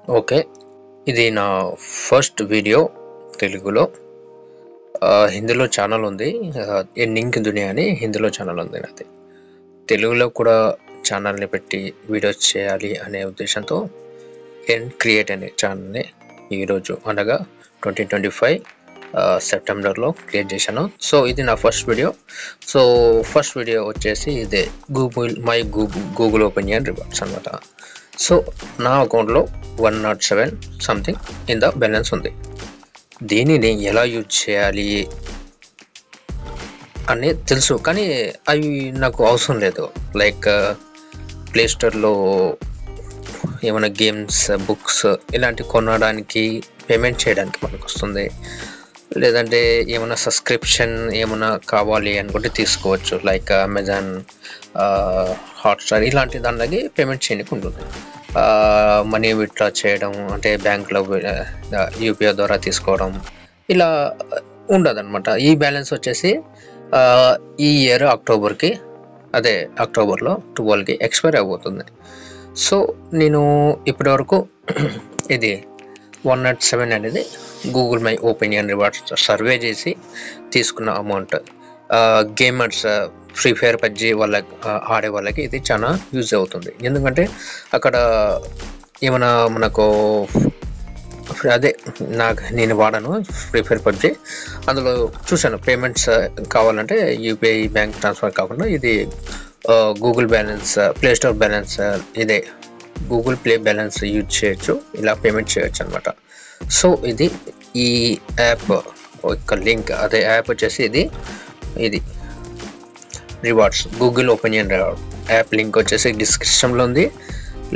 Okay. ఇది నా first video తెలుగులో. హిందీలో ఛానల్ ఉంది. ఎండింగ్ దునియా అని హిందీలో ఛానల్ ఉంది నాది. తెలుగులో కూడా ఛానల్ని పెట్టి వీడియోస్ చేయాలి అనే ఉద్దేశంతో క్రియేట్ అనే ఛానల్ని ఈరోజు అనగా 2025 సెప్టెంబర్లో క్రియేట్ చేశాను. సో ఇది నా first video. So first video వచ్చేసి ఇదే గూగుల్ ఒపీనియన్ రివార్డ్స్ అనమాట. సో నా అకౌంట్లో 107 సంథింగ్ ఇన్ ద బ్యాలెన్స్ ఉంది. దీనిని ఎలా యూజ్ చేయాలి అని తెలుసు, కానీ అవి నాకు అవసరం లేదు. లైక్ ప్లేస్టోర్లో ఏమైనా గేమ్స్, బుక్స్ ఇలాంటివి కొనడానికి, పేమెంట్ చేయడానికి మనకు వస్తుంది. లేదంటే ఏమైనా సబ్స్క్రిప్షన్ ఏమైనా కావాలి అనుకుంటే తీసుకోవచ్చు. లైక్ అమెజాన్, హాట్స్టార్ ఇలాంటి దానికి పేమెంట్ చేయడానికి ఉంటుంది. మనీ విత్డ్రా చేయడం అంటే బ్యాంక్లో యూపీఐ ద్వారా తీసుకోవడం ఇలా ఉండదన్నమాట. ఈ బ్యాలెన్స్ వచ్చేసి ఈ ఇయర్ అక్టోబర్లో 12కి ఎక్స్పైర్ అయిపోతుంది. సో నేను ఇప్పటివరకు ఇది 107 అనేది Google my opinion rewards survey చేసి తీసుకున్న amount. Gamers, free fire, PUBG ఆడే వాళ్ళకి ఇది చాలా యూజ్ అవుతుంది. ఎందుకంటే అక్కడ ఏమైనా మనకు నేను వాడాను ఫ్రీ ఫైర్, పబ్జీ. అందులో చూశాను పేమెంట్స్ కావాలంటే యూపీఐ, బ్యాంక్ ట్రాన్స్ఫర్ కాకుండా ఇది గూగుల్ బ్యాలెన్స్, ప్లేస్టోర్ బ్యాలెన్స్, ఇదే గూగుల్ ప్లే బ్యాలెన్స్ యూజ్ చేయొచ్చు, ఇలా పేమెంట్ చేయొచ్చు అనమాట. సో ఇది ఈ యాప్ ఒక లింక్, అదే యాప్ వచ్చేసి ఇది rewards, Google opinion reward app link వచ్చేసి డిస్క్రిప్షన్లో ఉంది.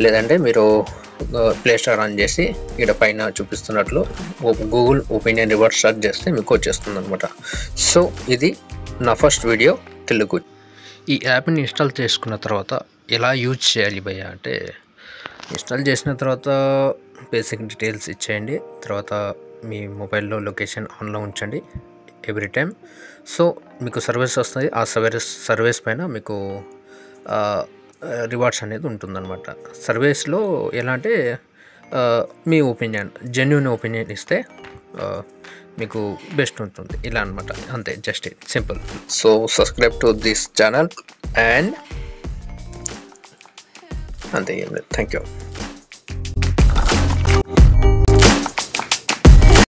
లేదంటే మీరు ప్లేస్టోర్ ఆన్ చేసి ఇక్కడ పైన చూపిస్తున్నట్లు గూగుల్ ఒపీనియన్ రివార్డ్స్ సెర్చ్ చేస్తే మీకు వచ్చేస్తుంది అనమాట. సో ఇది నా ఫస్ట్ వీడియో తెలుగు. ఈ యాప్ని ఇన్స్టాల్ చేసుకున్న తర్వాత ఎలా యూజ్ చేయాలి భయ్య అంటే, ఇన్స్టాల్ చేసిన తర్వాత బేసిక్ డీటెయిల్స్ ఇచ్చేయండి. తర్వాత మీ మొబైల్లో లొకేషన్ ఆన్లో ఉంచండి ఎవ్రీ టైం. సో మీకు సర్వీస్ వస్తుంది. ఆ సర్వీస్ పైన మీకు రివార్డ్స్ అనేది ఉంటుందన్నమాట. సర్వీస్లో ఎలా అంటే మీ ఒపీనియన్, జెన్యూన్ ఒపీనియన్ ఇస్తే మీకు బెస్ట్ ఉంటుంది, ఇలా అనమాట. అంతే, just simple. So subscribe to this channel and అంతే. Thank you.